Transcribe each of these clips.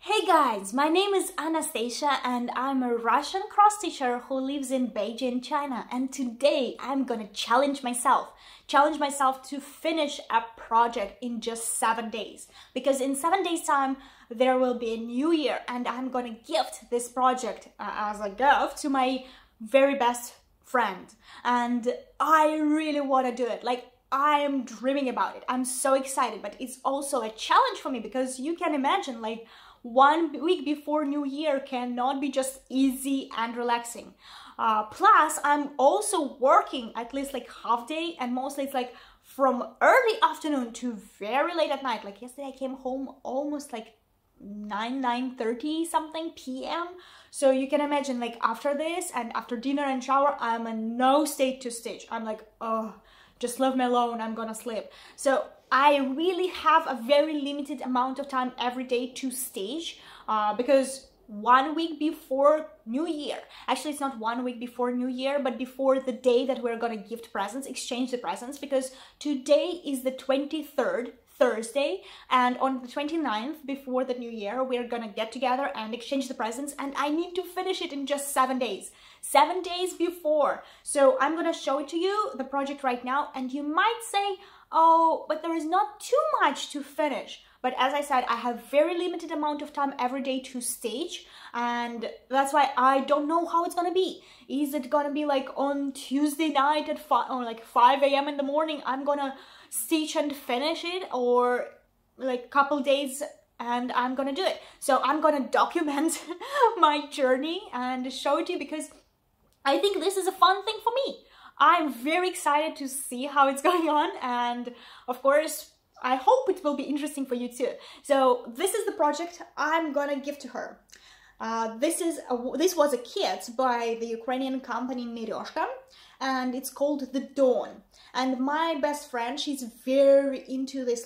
Hey guys, my name is Anastasia and I'm a Russian cross teacher who lives in Beijing, China. And today I'm gonna challenge myself to finish a project in just 7 days. Because in 7 days time, there will be a new year and I'm gonna gift this project as a gift to my very best friend. And I really wanna do it. I am dreaming about it. I'm so excited, but it's also a challenge for me because you can imagine 1 week before New Year cannot be just easy and relaxing. Plus, I'm also working at least half day, and mostly it's from early afternoon to very late at night. Yesterday I came home almost 9:30 something p.m. So you can imagine after this and after dinner and shower, I'm in no state to stitch. I'm oh, just leave me alone, I'm gonna sleep. So I really have a very limited amount of time every day to stage because 1 week before New Year, actually it's not 1 week before New Year, but before the day that we're gonna gift presents, exchange the presents, because today is the 23rd, Thursday, and on the 29th, before the New Year, we're gonna get together and exchange the presents, and I need to finish it in just 7 days. 7 days before. So I'm gonna show it to you, the project right now, and you might say, oh, but there is not too much to finish. But as I said, I have very limited amount of time every day to stage, and that's why I don't know how it's gonna be. Is it gonna be on Tuesday night at 5 a.m. in the morning, I'm gonna stitch and finish it, or couple days and I'm gonna do it. So I'm gonna document my journey and show it to you because I think this is a fun thing for me. I'm very excited to see how it's going on, and of course I hope it will be interesting for you too. So this is the project I'm gonna give to her. This was a kit by the Ukrainian company Merejka, and it's called The Dawn. And my best friend, she's very into this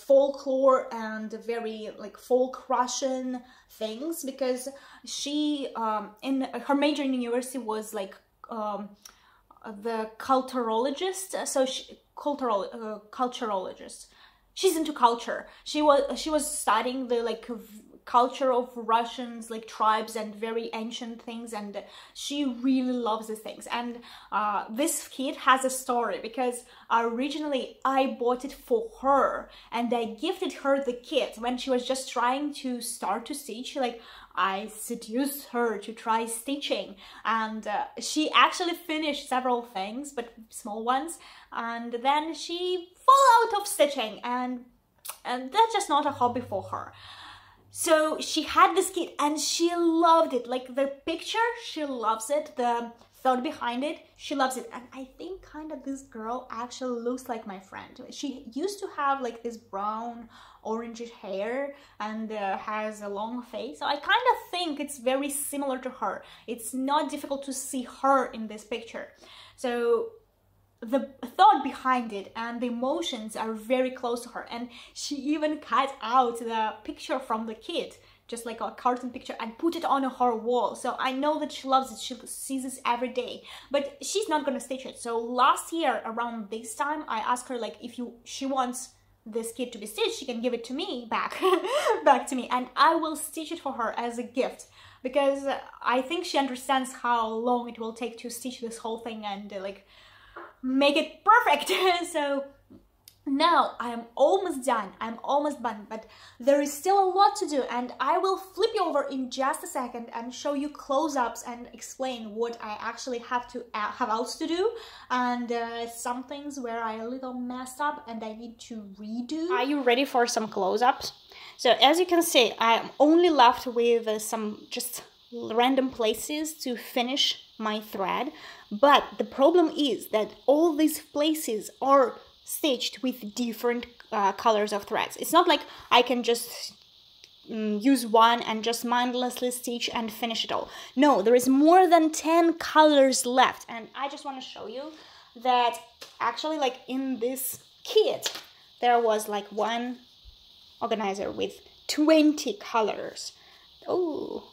folklore and very folk Russian things, because she in her major in university was the culturologist, so culturologist. She's into culture. She was studying the culture of Russians, tribes and very ancient things, and she really loves these things. And this kit has a story because originally I bought it for her and I gifted her the kit when she was just trying to start to stitch. I seduced her to try stitching, and she actually finished several things, but small ones, and then she fell out of stitching, and that's just not a hobby for her. So she had this kit and she loved it. The picture, she loves it. The thought behind it, she loves it. And I think this girl actually looks like my friend. She used to have this brown orangish hair and has a long face. So I think it's very similar to her. It's not difficult to see her in this picture. So the thought behind it and the emotions are very close to her, and she even cut out the picture from the kit, just a cartoon picture, and put it on her wall. So I know that she loves it. She sees this every day, but she's not gonna stitch it. So last year around this time, I asked her if she wants this kit to be stitched, she can give it to me back to me, and I will stitch it for her as a gift, because I think she understands how long it will take to stitch this whole thing and make it perfect. So now I am almost done. But there is still a lot to do, and I will flip you over in just a second and show you close-ups and explain what I actually have else to do, and some things where I a little messed up and I need to redo. Are you ready for some close-ups? So as you can see, I am only left with some just random places to finish my thread, but the problem is that all these places are stitched with different colors of threads. It's not I can just use one and just mindlessly stitch and finish it all. No, there is more than 10 colors left, and I just want to show you that actually in this kit there was one organizer with 20 colors. Oh,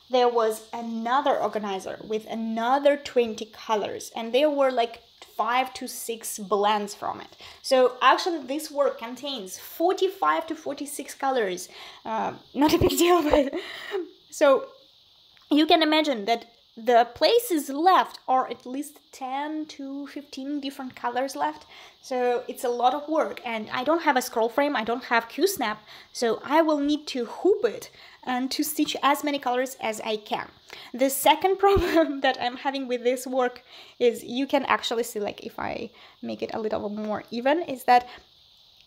there was another organizer with another 20 colors, and there were 5 to 6 blends from it. So actually this work contains 45 to 46 colors. Not a big deal, but so you can imagine that the places left are at least 10 to 15 different colors left. So it's a lot of work, and I don't have a scroll frame, I don't have Q-snap, so I will need to hoop it and to stitch as many colors as I can. The second problem that I'm having with this work is, you can actually see, like if I make it a little more even, is that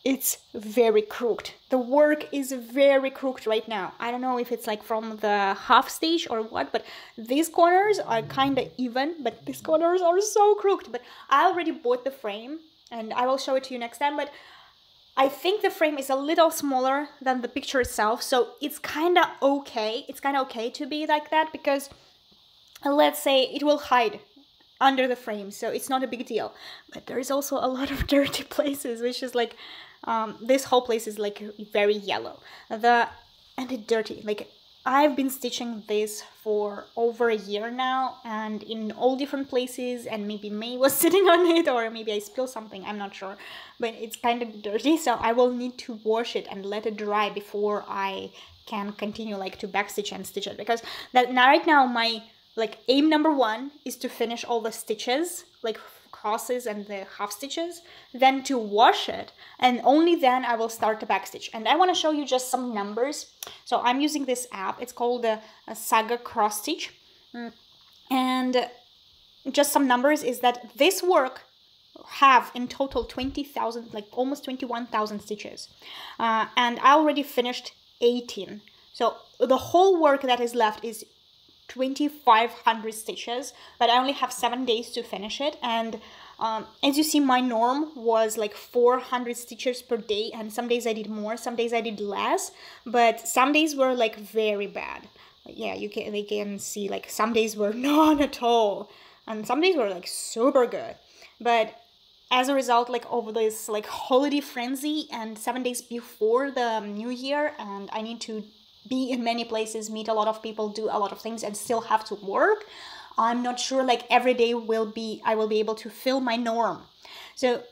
it's very crooked. The work is very crooked right now. I don't know if it's like from the half stitch or what, but these corners are kind of even, but these corners are so crooked. But I already bought the frame, and I will show it to you next time, but I think the frame is a little smaller than the picture itself, so it's kind of okay. It's kind of okay to be like that, because let's say it will hide under the frame, so it's not a big deal. But there is also a lot of dirty places, which is like, this whole place is like very yellow. And it's dirty. Like, I've been stitching this for over a year now, and in all different places, and maybe May was sitting on it, or maybe I spilled something, I'm not sure. But it's kind of dirty, so I will need to wash it and let it dry before I can continue like to backstitch and stitch it. Because right now my like aim number one is to finish all the stitches, like crosses and the half stitches, then to wash it, and only then I will start the backstitch. And I want to show you just some numbers. So I'm using this app, it's called a Saga Cross Stitch, and just some numbers is that this work have in total 20,000, like almost 21,000 stitches, and I already finished 18. So the whole work that is left is 2,500 stitches, but I only have 7 days to finish it. And as you see, my norm was like 400 stitches per day, and some days I did more, some days I did less, but some days were like very bad. Yeah, they can see like some days were none at all, and some days were like super good. But as a result, like over this like holiday frenzy and 7 days before the new year, and I need to be in many places, meet a lot of people, do a lot of things, and still have to work, I'm not sure like every day I will be able to fill my norm. So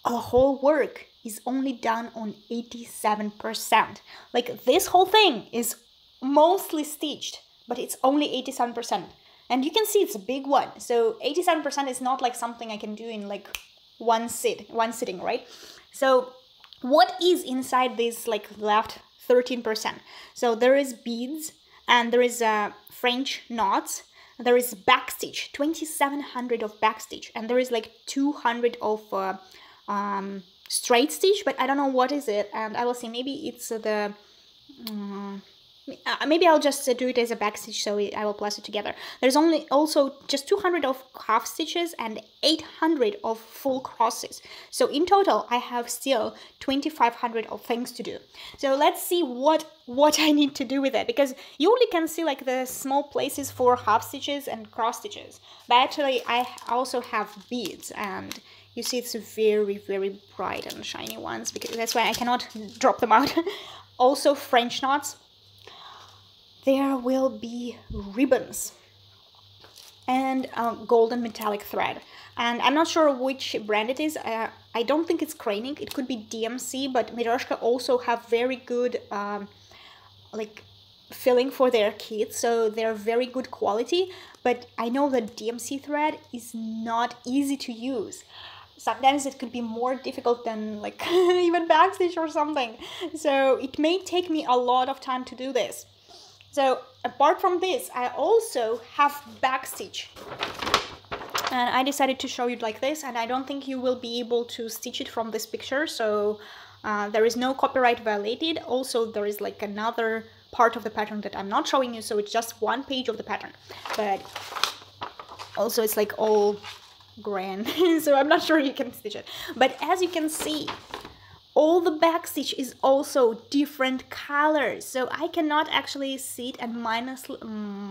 the whole work is only done on 87%. Like this whole thing is mostly stitched, but it's only 87%. And you can see it's a big one. So 87% is not like something I can do in like one sitting, right? So what is inside this like left 13%? So there is beads, and there is French knots, there is backstitch, 2,700 of backstitch, and there is like 200 of straight stitch, but I don't know what is it, and I will see, maybe it's the maybe I'll just do it as a backstitch, so I will plus it together. There's also just 200 of half stitches and 800 of full crosses. So in total, I have still 2,500 of things to do. So let's see what I need to do with it, because you only can see like the small places for half stitches and cross stitches. But actually, I also have beads, and you see it's very, very bright and shiny ones, because that's why I cannot drop them out. Also French knots. There will be ribbons and golden metallic thread, and I'm not sure which brand it is. I don't think it's Craning, it could be DMC, but Merejka also have very good like filling for their kits, so they're very good quality. But I know that DMC thread is not easy to use. Sometimes it could be more difficult than like even backstitch or something, so it may take me a lot of time to do this. So apart from this, I also have backstitch, and I decided to show you like this, and I don't think you will be able to stitch it from this picture, so there is no copyright violated. Also, there is like another part of the pattern that I'm not showing you, so it's just one page of the pattern, but also it's like all grand, so I'm not sure you can stitch it. But as you can see, all the backstitch is also different colors, so I cannot actually sit and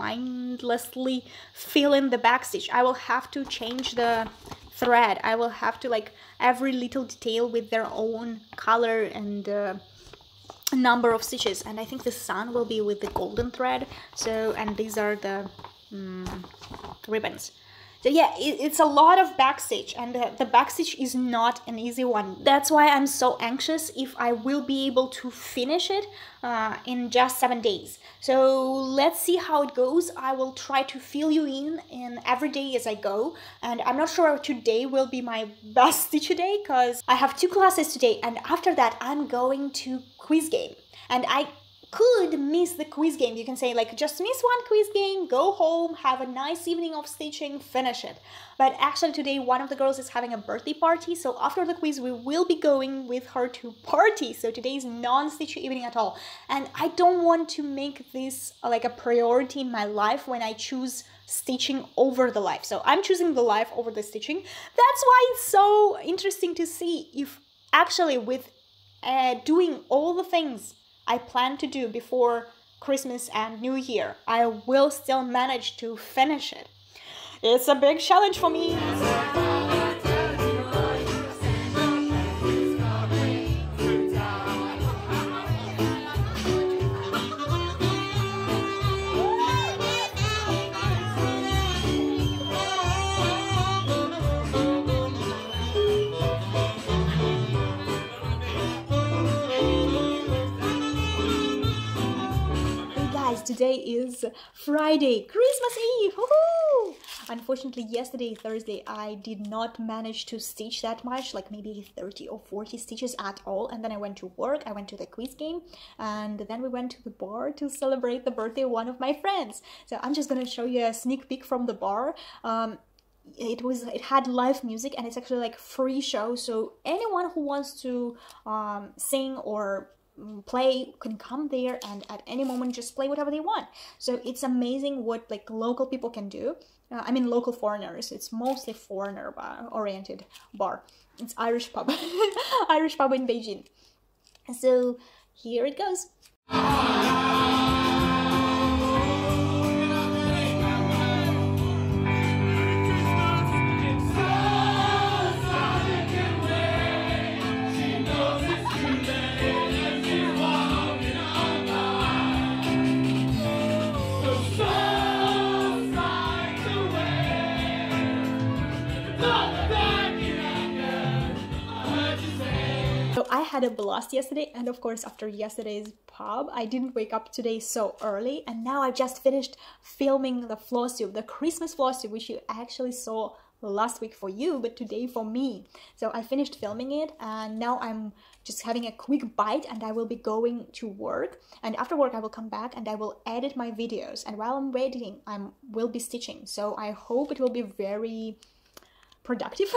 mindlessly fill in the backstitch. I will have to change the thread. I will have to like every little detail with their own color and number of stitches. And I think the sun will be with the golden thread. So, and these are the ribbons. So yeah, it's a lot of backstitch, and the backstitch is not an easy one. That's why I'm so anxious if I will be able to finish it in just 7 days. So let's see how it goes. I will try to fill you in every day as I go, and I'm not sure today will be my best stitch day because I have 2 classes today, and after that I'm going to quiz game, and I could miss the quiz game. You can say like, just miss one quiz game, go home, have a nice evening of stitching, finish it. But actually today one of the girls is having a birthday party, so after the quiz we will be going with her to party. So today is non-stitch evening at all, and I don't want to make this like a priority in my life when I choose stitching over the life. So I'm choosing the life over the stitching. That's why it's so interesting to see if actually with doing all the things I plan to do before Christmas and New Year, I will still manage to finish it. It's a big challenge for me. Today is Friday, Christmas Eve. Woohoo! Unfortunately, yesterday, Thursday, I did not manage to stitch that much, like maybe 30 or 40 stitches at all. And then I went to work, I went to the quiz game, and then we went to the bar to celebrate the birthday of one of my friends. So I'm just gonna show you a sneak peek from the bar. It had live music, and it's actually like free show, so anyone who wants to sing or play can come there and at any moment just play whatever they want. So it's amazing what like local people can do. I mean local foreigners. It's mostly foreigner oriented bar. It's Irish pub. Irish pub in Beijing. So here it goes. So I had a blast yesterday, and of course after yesterday's pub I didn't wake up today so early, and now I just finished filming the floss tube, the Christmas floss tube, which you actually saw last week for you, but today for me. So I finished filming it, and now I'm just having a quick bite, and I will be going to work, and after work I will come back and I will edit my videos, and while I'm editing I will be stitching. So I hope it will be very productive.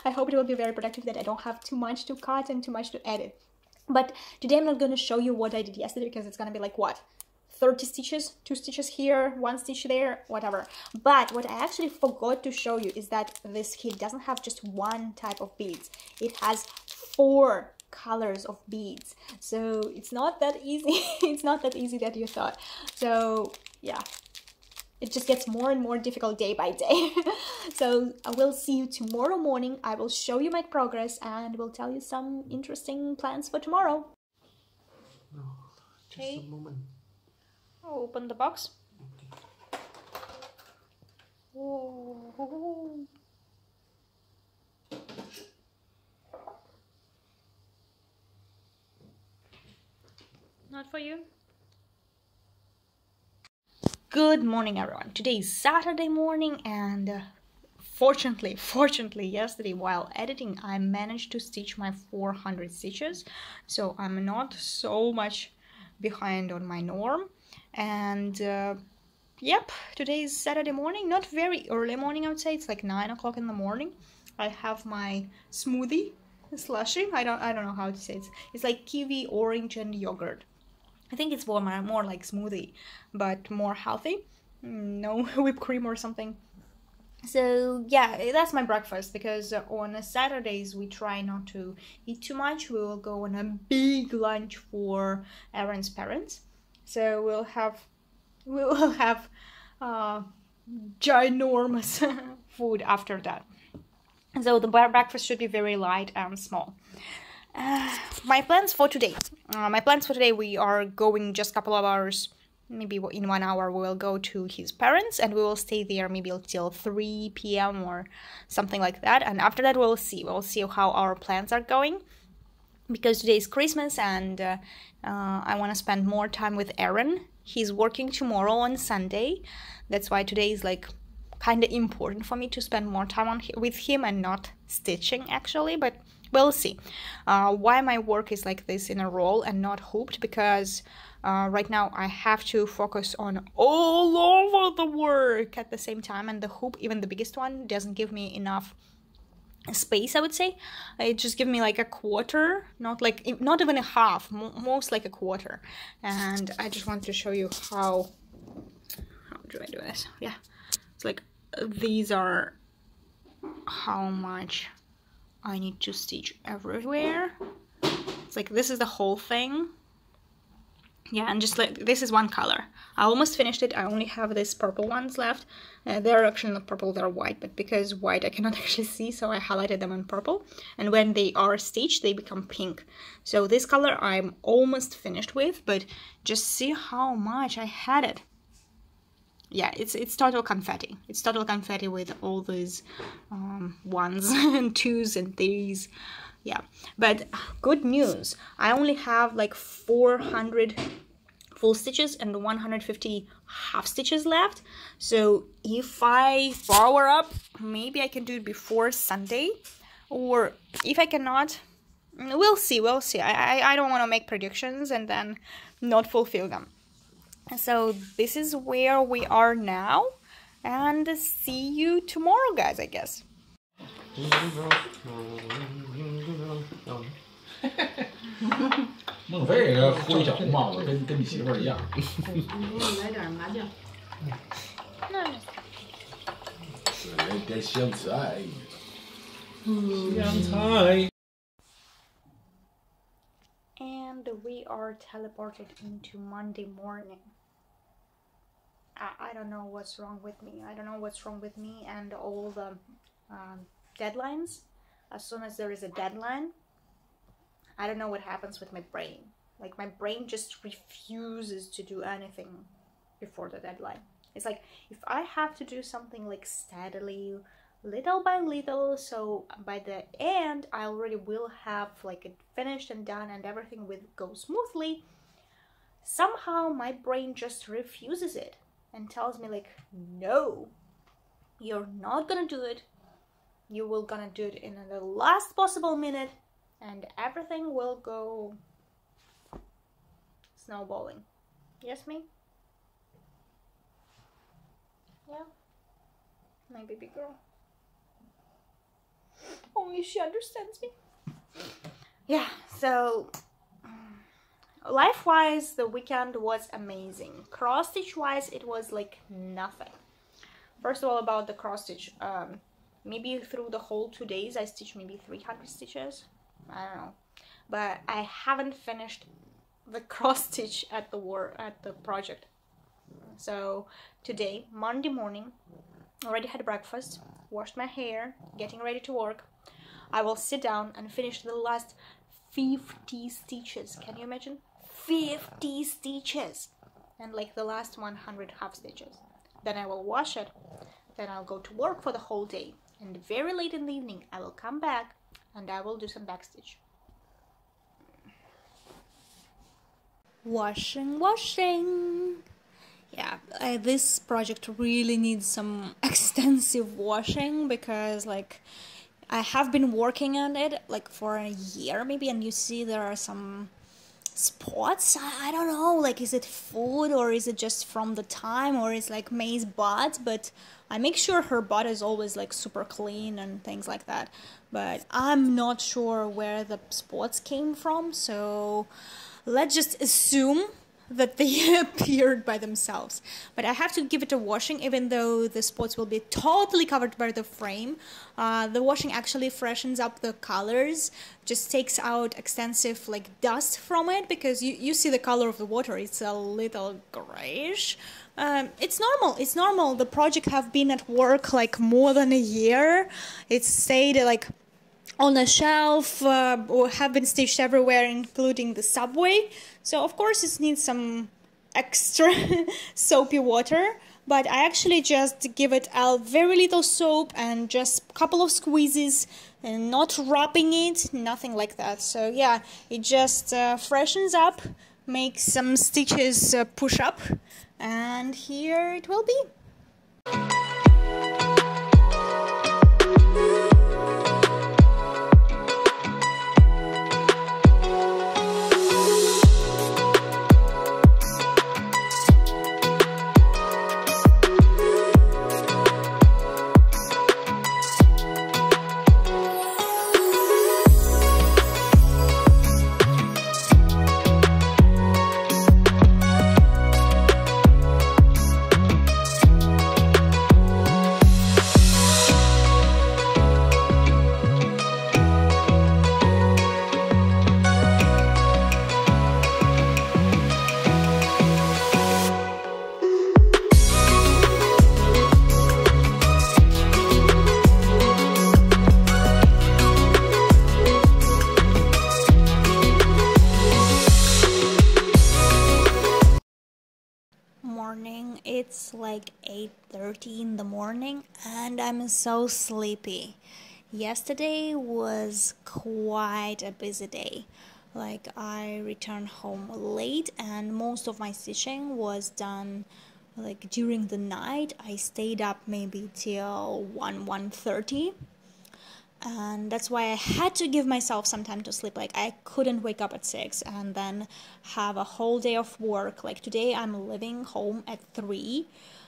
I hope it will be very productive, that I don't have too much to cut and too much to edit. But today I'm not going to show you what I did yesterday, because it's going to be like, what, 30 stitches, 2 stitches here, 1 stitch there, whatever. But what I actually forgot to show you is that this kit doesn't have just one type of beads. It has 4 colors of beads. So it's not that easy. It's not that easy that you thought. So yeah, it just gets more and more difficult day by day. So I will see you tomorrow morning. I will show you my progress and will tell you some interesting plans for tomorrow. No, just a moment. I'll open the box. Okay. Whoa. Not for you. Good morning, everyone. Today is Saturday morning, and fortunately yesterday while editing I managed to stitch my 400 stitches, so I'm not so much behind on my norm. And yep, today is Saturday morning, not very early morning, I would say. It's like 9 o'clock in the morning. I have my smoothie slushy. I don't know how to say it. It's like kiwi, orange and yogurt. I think it's more like smoothie, but more healthy. No whipped cream or something. So yeah, that's my breakfast, because on Saturdays we try not to eat too much. We will go on a big lunch for Aaron's parents. So we'll have ginormous food after that. So the breakfast should be very light and small. My plans for today. We are going just a couple of hours maybe in 1 hour we will go to his parents and we will stay there maybe till 3 p.m. or something like that. And after that we'll see how our plans are going, because today is Christmas and I want to spend more time with Aaron. He's working tomorrow on Sunday. That's why today is like kind of important for me to spend more time with him and not stitching actually, but we'll see. Why my work is like this in a roll and not hooped, because right now I have to focus on all over the work at the same time, and the hoop, even the biggest one, doesn't give me enough space, I would say. It just gives me like a quarter, not even a half, most like a quarter. And I just want to show you how do I do this? Yeah, it's like these are how much I need to stitch everywhere. It's like this is the whole thing. Yeah, and just like this is one color. I almost finished it. I only have these purple ones left. They're actually not purple, they're white, but because white I cannot actually see, so I highlighted them in purple. And when they are stitched, they become pink. So this color I'm almost finished with, but just see how much I had it. Yeah, it's total confetti. It's total confetti with all these ones and twos and threes. Yeah, but good news. I only have like 400 full stitches and 150 half stitches left. So if I power up, maybe I can do it before Sunday. Or if I cannot, we'll see. I don't want to make predictions and then not fulfill them. So this is where we are now, and see you tomorrow, guys, I guess. 孟非也灰小红帽子，跟你媳妇儿一样。来点麻酱。来点香菜。香菜。 And we are teleported into Monday morning. I don't know what's wrong with me. I don't know what's wrong with me and all the deadlines. As soon as there is a deadline, I don't know what happens with my brain. Like, my brain just refuses to do anything before the deadline. It's like, if I have to do something like steadily, little by little, so by the end I already will have like it finished and done and everything will go smoothly, somehow my brain just refuses it and tells me like, no, you're not gonna do it. You will gonna do it in the last possible minute and everything will go snowballing. Yes, me? Yeah, my baby girl. Only she understands me. Yeah, so life-wise, the weekend was amazing. Cross-stitch-wise, it was like nothing. First of all, about the cross-stitch, maybe through the whole 2 days, I stitched maybe 300 stitches. I don't know. But I haven't finished the cross-stitch at the project. So today, Monday morning, already had breakfast, washed my hair, getting ready to work. I will sit down and finish the last 50 stitches. Can you imagine? 50 stitches! And like the last 100 half stitches. Then I will wash it. Then I'll go to work for the whole day. And very late in the evening, I will come back and I will do some backstitch. Washing. Yeah, this project really needs some extensive washing because like I have been working on it like for a year maybe, and you see there are some spots. I don't know, like is it food or is it just from the time, or is like May's butt, but I make sure her butt is always like super clean and things like that, but I'm not sure where the spots came from, so let's just assume that they appeared by themselves. But I have to give it a washing, even though the spots will be totally covered by the frame. The washing actually freshens up the colors, just takes out extensive like dust from it, because you see the color of the water, it's a little grayish. It's normal. The project have been at work like more than a year. It's stayed like on a shelf, or have been stitched everywhere, including the subway. So of course it needs some extra soapy water, but I actually just give it a very little soap and just a couple of squeezes and not rubbing it, nothing like that. So yeah, it just freshens up, makes some stitches push up, and here it will be. Morning, it's like 8:30 in the morning and I'm so sleepy. Yesterday was quite a busy day. Like, I returned home late and most of my stitching was done like during the night. I stayed up maybe till 1:30. And that's why I had to give myself some time to sleep. Like, I couldn't wake up at 6 and then have a whole day of work. Like, today I'm leaving home at 3,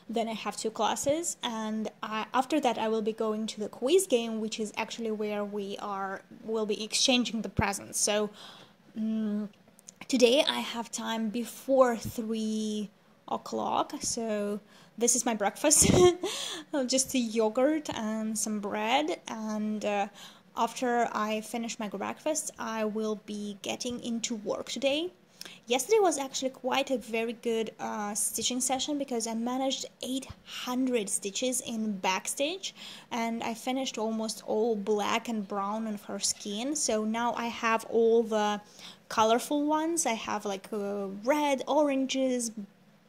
then I have 2 classes, and after that I will be going to the quiz game, which is actually where we'll be exchanging the presents. So today I have time before 3 o'clock, so this is my breakfast. Just a yogurt and some bread, and after I finish my breakfast I will be getting into work today. Yesterday was actually quite a very good stitching session because I managed 800 stitches in backstage and I finished almost all black and brown on her skin. So now I have all the colorful ones. I have like red, oranges,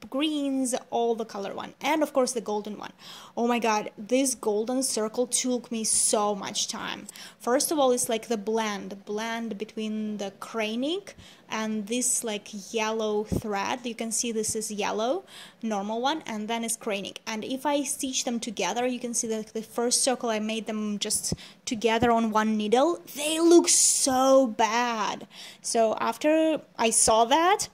greens, all the color one, and of course the golden one. Oh my god, this golden circle took me so much time. First of all, it's like the blend between the craning and this like yellow thread. You can see this is yellow, normal one, and then it's craning. And if I stitch them together, you can see that the first circle I made them just together on one needle. They look so bad. So after I saw that,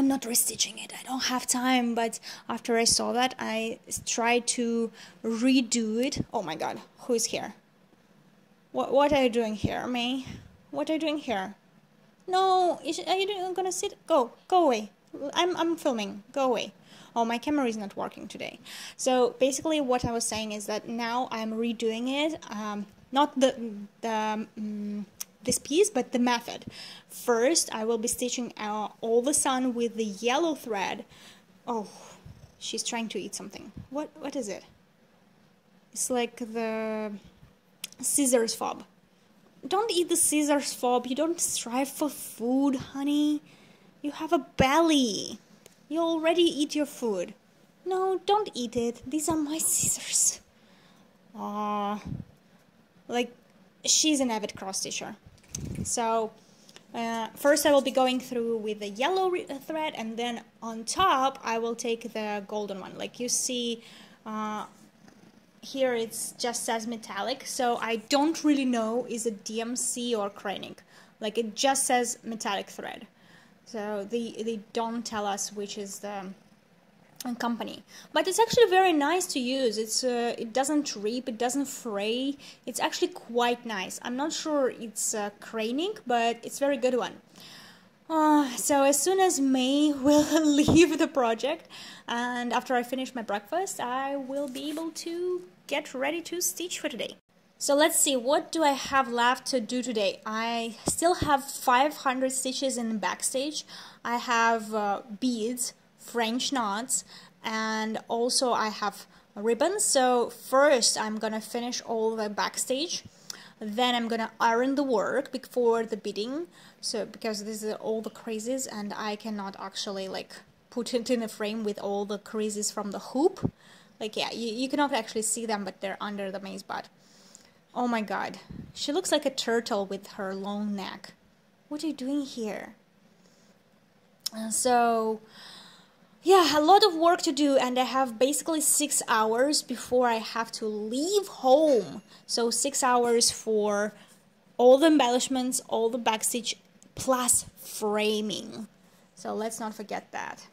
I'm not restitching it, I don't have time, but after I saw that, I tried to redo it. Oh my god, who is here? What are you doing here, May? What are you doing here? No, are you gonna sit? Go away. I'm filming, go away. Oh, my camera is not working today. So basically what I was saying is that now I'm redoing it, not this piece, but the method. First, I will be stitching all the sun with the yellow thread. Oh, she's trying to eat something. What is it? It's like the scissors fob. Don't eat the scissors fob. You don't strive for food, honey. You have a belly. You already eat your food. No, don't eat it. These are my scissors. Like, she's an avid cross stitcher. So first I will be going through with the yellow thread, and then on top I will take the golden one. Like you see here, it just says metallic, so I don't really know is it DMC or craning. Like, it just says metallic thread, so they don't tell us which is the company, but it's actually very nice to use. It doesn't rip, it doesn't fray. It's actually quite nice. I'm not sure it's craning, but it's a very good one. So as soon as May will leave the project and after I finish my breakfast, I will be able to get ready to stitch for today. So let's see, what do I have left to do today? I still have 500 stitches in the backstage. I have beads, French knots, and also I have ribbons. So first I'm gonna finish all the backstage, then I'm gonna iron the work before the beading, so because these are all the crazies and I cannot actually like put it in a frame with all the creases from the hoop. Like, yeah, you cannot actually see them, but they're under the maze bud. Oh my god. She looks like a turtle with her long neck. What are you doing here? So, yeah, a lot of work to do, and I have basically 6 hours before I have to leave home. So 6 hours for all the embellishments, all the backstitch, plus framing. So let's not forget that.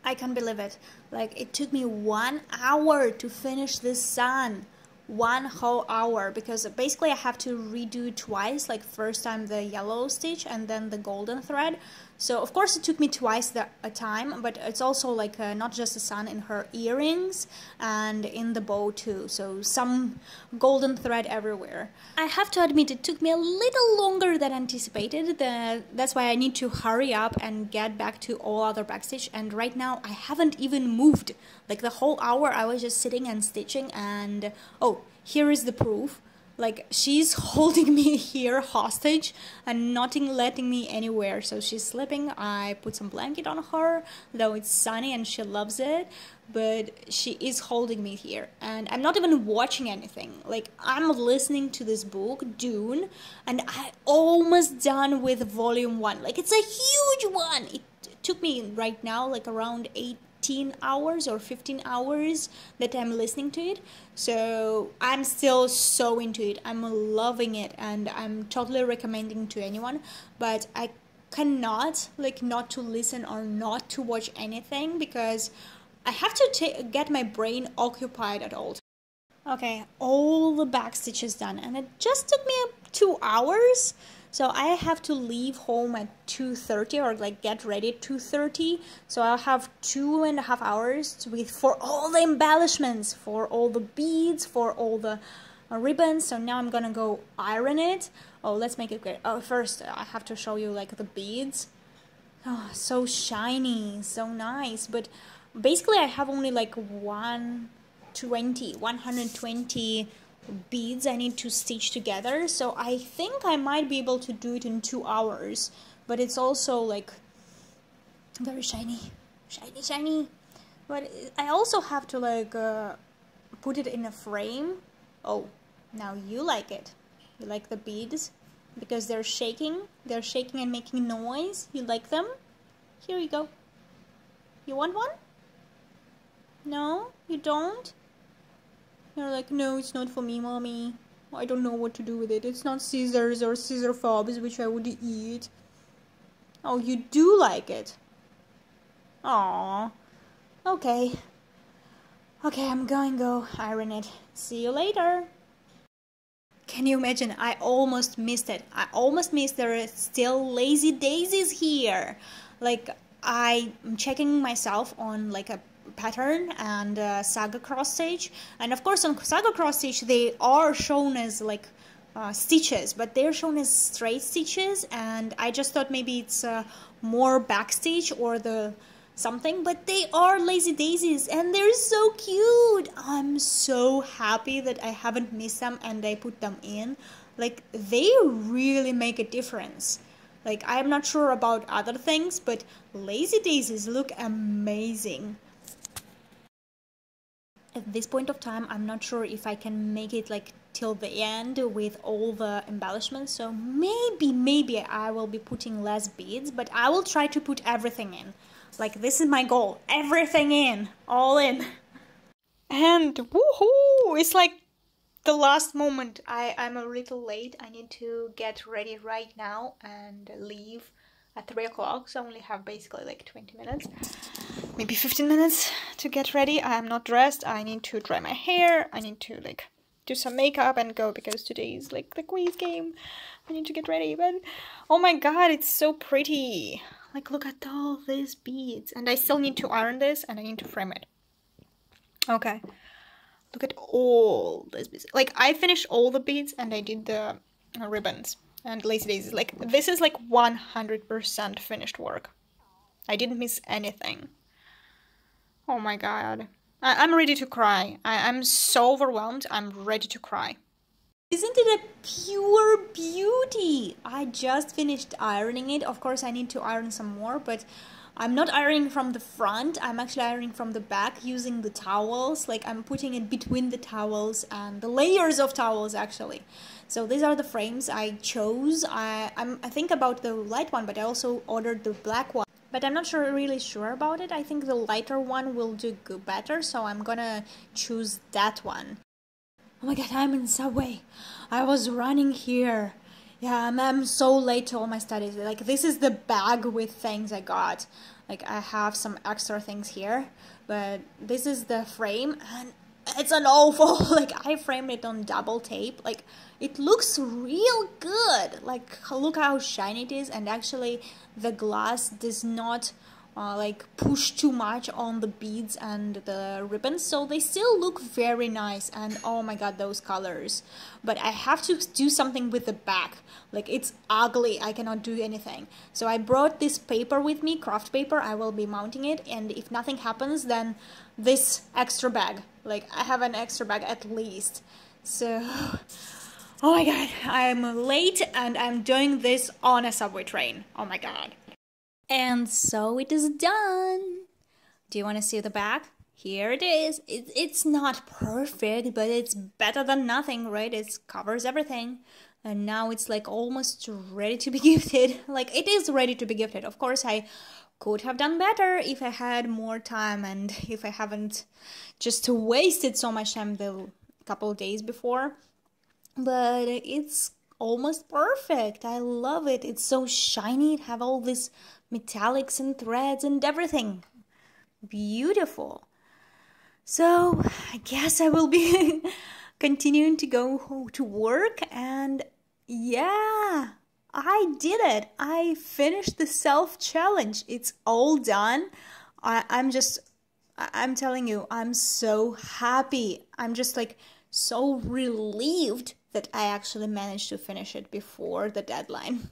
I can't believe it. Like, it took me 1 hour to finish this sun. 1 whole hour, because basically I have to redo twice, like first time the yellow stitch and then the golden thread. So of course it took me twice a time, but it's also like not just the sun, in her earrings and in the bow too, so some golden thread everywhere. I have to admit it took me a little longer than anticipated. That's why I need to hurry up and get back to all other backstitch, and right now I haven't even moved. Like the whole hour I was just sitting and stitching, and oh, here is the proof. Like, she's holding me here hostage and not letting me anywhere. So she's sleeping. I put some blanket on her, though it's sunny and she loves it. But she is holding me here. And I'm not even watching anything. Like, I'm listening to this book, Dune, and I'm almost done with volume 1. Like, it's a huge one. It took me right now like around 18 hours or 15 hours that I'm listening to it. So I'm still so into it. I'm loving it, and I'm totally recommending to anyone. But I cannot, like, not to listen or not to watch anything, because I have to get my brain occupied at all times. Okay, all the back stitches done, and it just took me 2 hours. So I have to leave home at 2:30, or like get ready at 2:30. So I'll have 2.5 hours for all the embellishments, for all the beads, for all the ribbons. So now I'm gonna go iron it. Oh, let's make it clear. Oh, first I have to show you like the beads. Oh, so shiny, so nice. But basically I have only like 120 beads I need to stitch together, so I think I might be able to do it in 2 hours, but it's also like very shiny. But I also have to like put it in a frame. Oh, now you like it. You like the beads because they're shaking and making noise. You like them? Here you go. You want one? No, you don't? You're like, no, it's not for me, mommy. I don't know what to do with it. It's not scissors or scissor fobs, which I would eat. Oh, you do like it. Aww. Okay. Okay, I'm going to go iron it. See you later. Can you imagine? I almost missed it. I almost missed there are still lazy daisies here. Like, I'm checking myself on like a pattern and saga cross stitch, and of course on saga cross stitch they are shown as like stitches, but they're shown as straight stitches, and I just thought maybe it's more back stitch or the something, but they are lazy daisies and they're so cute. I'm so happy that I haven't missed them and I put them in. Like, they really make a difference. Like, I'm not sure about other things, but lazy daisies look amazing. At this point of time, I'm not sure if I can make it like till the end with all the embellishments, so maybe I will be putting less beads, but I will try to put everything in. Like, this is my goal. Everything in. All in. And woohoo! It's like the last moment. I'm a little late. I need to get ready right now and leave at 3 o'clock, so I only have basically like 20 minutes. Maybe 15 minutes to get ready. I am not dressed. I need to dry my hair. I need to like do some makeup and go, because today is like the quiz game. I need to get ready, but oh my god, it's so pretty. Like, look at all these beads. And I still need to iron this and I need to frame it. Okay. Look at all these beads. Like, I finished all the beads and I did the ribbons and lazy daisies. Like, this is like 100% finished work. I didn't miss anything. Oh my god. I'm ready to cry. I'm so overwhelmed. I'm ready to cry. Isn't it a pure beauty? I just finished ironing it. Of course, I need to iron some more, but I'm not ironing from the front, I'm actually ironing from the back using the towels. Like I'm putting it between the towels and the layers of towels actually. So these are the frames I chose. I think about the light one, but I also ordered the black one. But I'm not really sure about it. I think the lighter one will do better, so I'm gonna choose that one. Oh my god, I'm in Subway. I was running here. Yeah, I'm so late to all my studies. Like, this is the bag with things I got. Like, I have some extra things here, but this is the frame, and it's an awful, like, I framed it on double tape. Like, it looks real good. Like, look how shiny it is, and actually the glass does not like push too much on the beads and the ribbons, so they still look very nice. And oh my god, those colors. But I have to do something with the back. Like, it's ugly, I cannot do anything. So I brought this paper with me, craft paper. I will be mounting it, and if nothing happens, then this extra bag. Like, I have an extra bag at least. So oh my god, I'm late and I'm doing this on a subway train. Oh my god. And so it is done. Do you want to see the back? Here it is. It's not perfect, but it's better than nothing, right? It covers everything. And now it's like almost ready to be gifted. Like, it is ready to be gifted. Of course, I could have done better if I had more time and if I haven't just wasted so much time the couple of days before. But it's almost perfect. I love it. It's so shiny. It have all these metallics and threads and everything. Beautiful. So I guess I will be continuing to go to work, and yeah, I did it. I finished the self-challenge. It's all done. I'm telling you, I'm so happy. I'm just like so relieved that I actually managed to finish it before the deadline.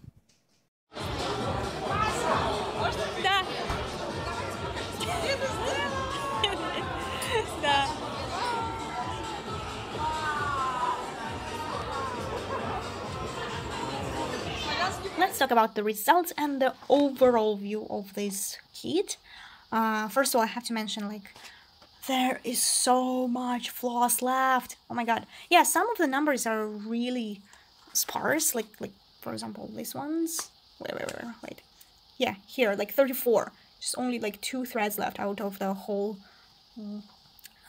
Let's talk about the results and the overall view of this kit. First of all, I have to mention, like, there is so much floss left. Oh my god. Yeah, some of the numbers are really sparse. Like for example, these ones. Wait. Yeah, here, like 34. Just only like 2 threads left out of the whole.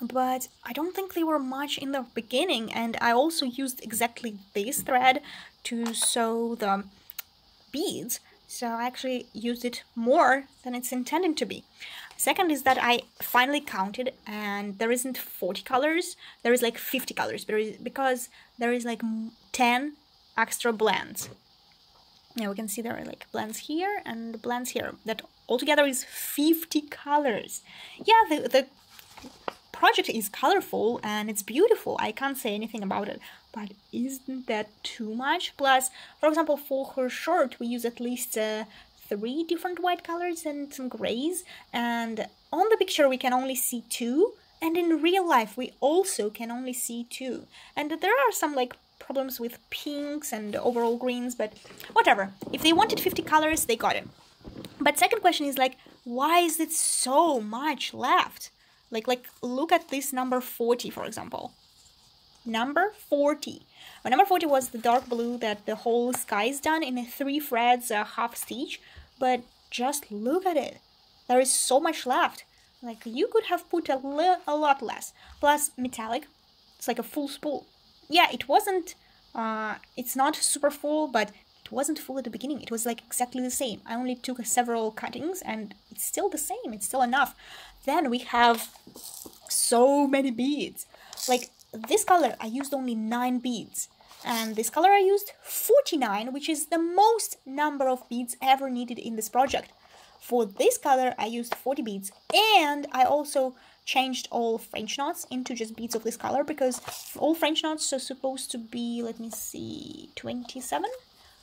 But I don't think they were much in the beginning, and I also used exactly this thread to sew the beads, so I actually used it more than it's intended to be. Second is that I finally counted, and there isn't 40 colors, there is like 50 colors, because there is like 10 extra blends. Now we can see there are like blends here and blends here. That altogether is 50 colors. Yeah, the project is colorful and it's beautiful. I can't say anything about it. But isn't that too much? Plus, for example, for her shirt, we use at least 3 different white colors and some grays. And on the picture, we can only see 2. And in real life, we also can only see 2. And there are some like problems with pinks and overall greens, but whatever. If they wanted 50 colors, they got it. But second question is like, why is it so much left? Like look at this number 40, for example. Number 40. Well, number 40 was the dark blue that the whole sky is done in 3 threads, half stitch. But just look at it. There is so much left. Like, you could have put a lot less. Plus, metallic. It's like a full spool. Yeah, it wasn't, it's not super full, but it wasn't full at the beginning. It was like exactly the same. I only took several cuttings and it's still the same. It's still enough. Then we have so many beads. Like, this color, I used only 9 beads. And this color I used 49, which is the most number of beads ever needed in this project. For this color, I used 40 beads. And I also changed all French knots into just beads of this color, because all French knots are supposed to be, let me see, 27?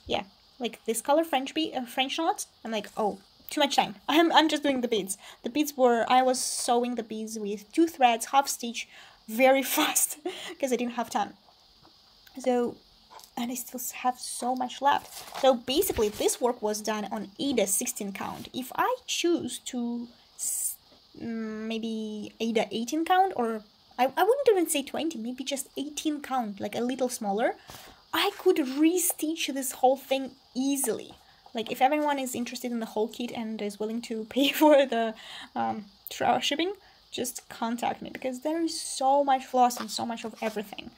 Yeah, like this color French knots. I'm like, oh, too much time. I'm just doing the beads. The beads were, I was sewing the beads with 2 threads, half stitch, very fast, because I didn't have time. So and I still have so much left. So basically this work was done on Ada 16 count. If I choose to maybe Ada 18 count, or I wouldn't even say 20, maybe just 18 count, like a little smaller, I could restitch this whole thing easily. Like if everyone is interested in the whole kit and is willing to pay for the shipping, just contact me, because there is so much floss and so much of everything.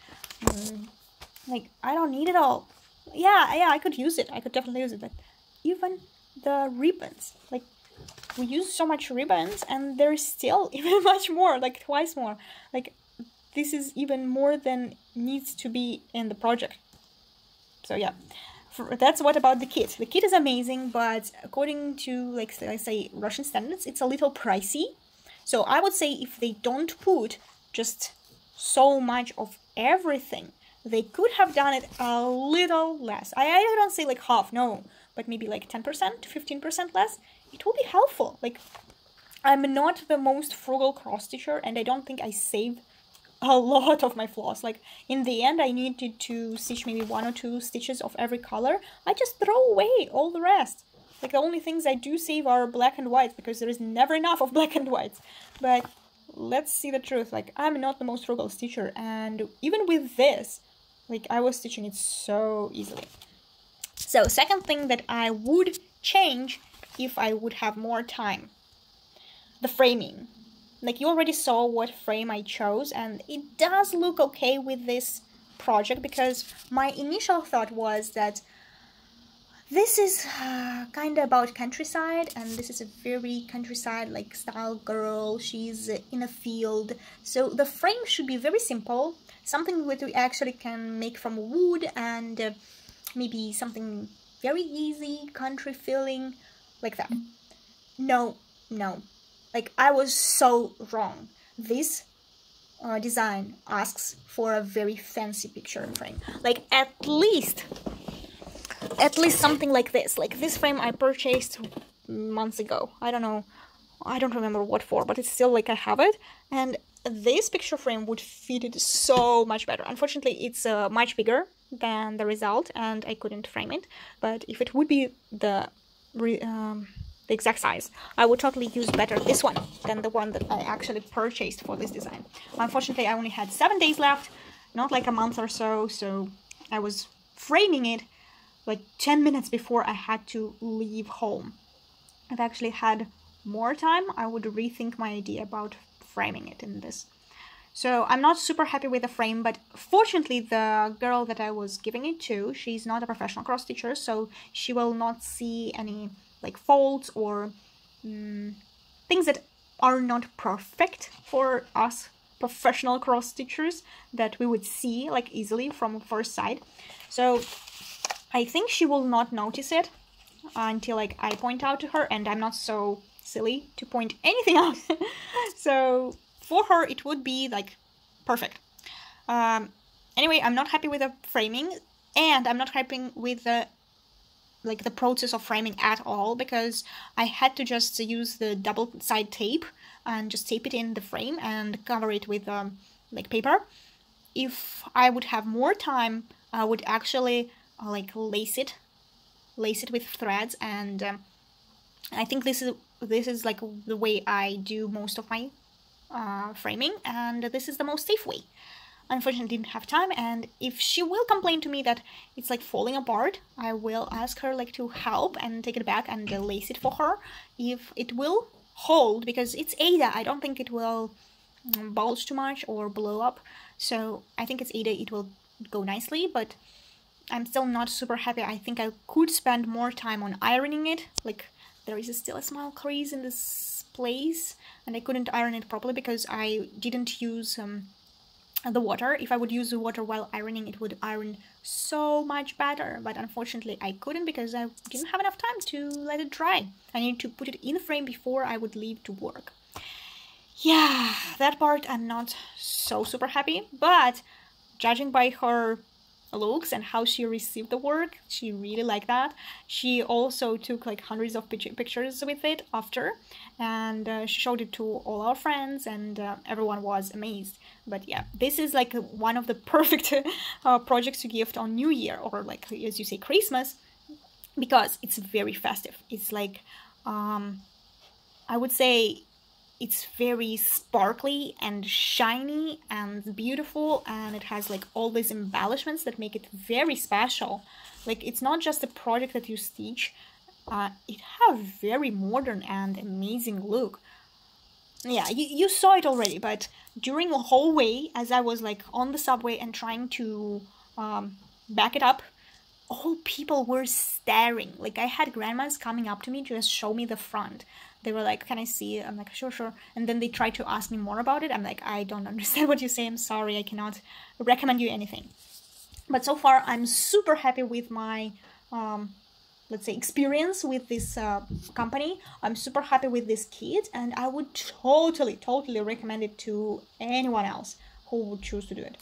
Like I don't need it all. Yeah, I could use it. I could definitely use it. But even the ribbons, like we use so much ribbons, and there's still even much more, like twice more. Like this is even more than needs to be in the project. So yeah. That's what about the kit. The kit is amazing, but according to, like, let's say Russian standards, it's a little pricey. So I would say if they don't put just so much of everything, they could have done it a little less. I don't say like half, no, but maybe like 10%, 15% less. It will be helpful. Like, I'm not the most frugal cross stitcher, and I don't think I saved a lot of my floss. Like in the end I needed to stitch maybe 1 or 2 stitches of every color. I just throw away all the rest. Like the only things I do save are black and white, because there is never enough of black and whites. But let's see the truth, like I'm not the most frugal stitcher, and even with this, like I was stitching it so easily. So second thing that I would change if I would have more time, the framing. Like you already saw what frame I chose, and it does look okay with this project, because my initial thought was that this is kind of about countryside, and this is a very countryside like style girl. She's in a field, so the frame should be very simple, something that we actually can make from wood, and maybe something very easy, country feeling, like that. No. Like, I was so wrong. This design asks for a very fancy picture frame. Like, at least something like this. Like, this frame I purchased months ago. I don't know. I don't remember what for, but it's still like I have it. And this picture frame would fit it so much better. Unfortunately, it's much bigger than the result, and I couldn't frame it. But if it would be the exact size, I would totally use better this one than the one that I actually purchased for this design. Unfortunately, I only had 7 days left, not like a month or so, so I was framing it like 10 minutes before I had to leave home. If I actually had more time, I would rethink my idea about framing it in this. So I'm not super happy with the frame, but fortunately the girl that I was giving it to, she's not a professional cross stitcher, so she will not see any like faults or things that are not perfect for us professional cross stitchers that we would see like easily from first sight. So I think she will not notice it until like I point out to her, and I'm not so silly to point anything out. So for her it would be like perfect. Anyway, I'm not happy with the framing, and I'm not happy with the process of framing at all, because I had to just use the double side tape and just tape it in the frame and cover it with like paper. If I would have more time, I would actually like lace it with threads, and I think this is like the way I do most of my framing, and this is the most safe way. Unfortunately, didn't have time, and if she will complain to me that it's like falling apart, I will ask her like to help and take it back and lace it for her. If it will hold, because it's Ada, I don't think it will bulge too much or blow up, so I think it's Ada, it will go nicely, but I'm still not super happy. I think I could spend more time on ironing it. Like, there is still a small crease in this place, and I couldn't iron it properly because I didn't use the water. If I would use the water while ironing, it would iron so much better, but unfortunately I couldn't because I didn't have enough time to let it dry. I needed to put it in the frame before I would leave to work. Yeah, that part I'm not so super happy, but judging by her looks and how she received the work, she really liked that. She also took like hundreds of pictures with it after, and she showed it to all our friends, and everyone was amazed. But yeah, this is like one of the perfect projects to gift on New Year, or like, as you say, Christmas, because it's very festive. It's like, I would say it's very sparkly and shiny and beautiful, and it has like all these embellishments that make it very special. Like, it's not just a project that you stitch, it has very modern and amazing look. Yeah, you saw it already, but during the whole way, as I was like on the subway and trying to back it up, all people were staring. Like, I had grandmas coming up to me to just show me the front. They were like, can I see it? I'm like, sure, sure. And then they tried to ask me more about it. I'm like, I don't understand what you say. I'm sorry, I cannot recommend you anything. But so far, I'm super happy with my let's say, experience with this company. I'm super happy with this kit, and I would totally recommend it to anyone else who would choose to do it.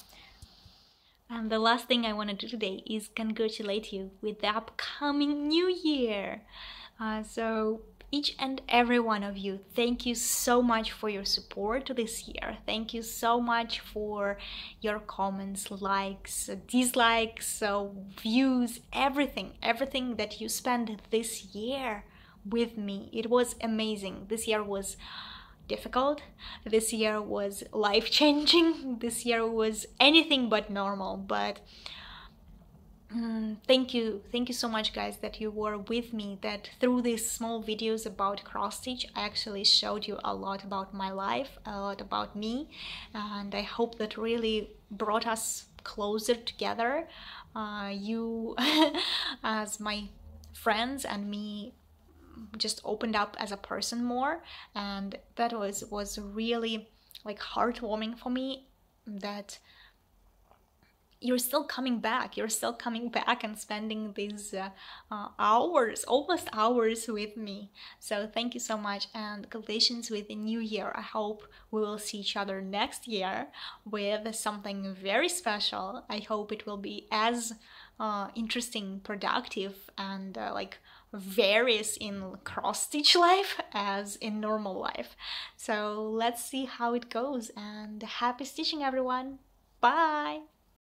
And the last thing I want to do today is congratulate you with the upcoming new year. So each and every one of you, thank you so much for your support this year. Thank you so much for your comments, likes, dislikes, views, everything that you spent this year with me. It was amazing. This year was difficult. This year was life-changing. This year was anything but normal, but thank you so much, guys, that you were with me, that through these small videos about cross stitch I actually showed you a lot about my life, a lot about me, and I hope that really brought us closer together, you as my friends, and me just opened up as a person more, and that was really like heartwarming for me, that you're still coming back and spending these hours, almost hours with me. So thank you so much, and congratulations with the new year. I hope we will see each other next year with something very special. I hope it will be as interesting, productive, and like various in cross-stitch life as in normal life. So let's see how it goes, and happy stitching, everyone. Bye!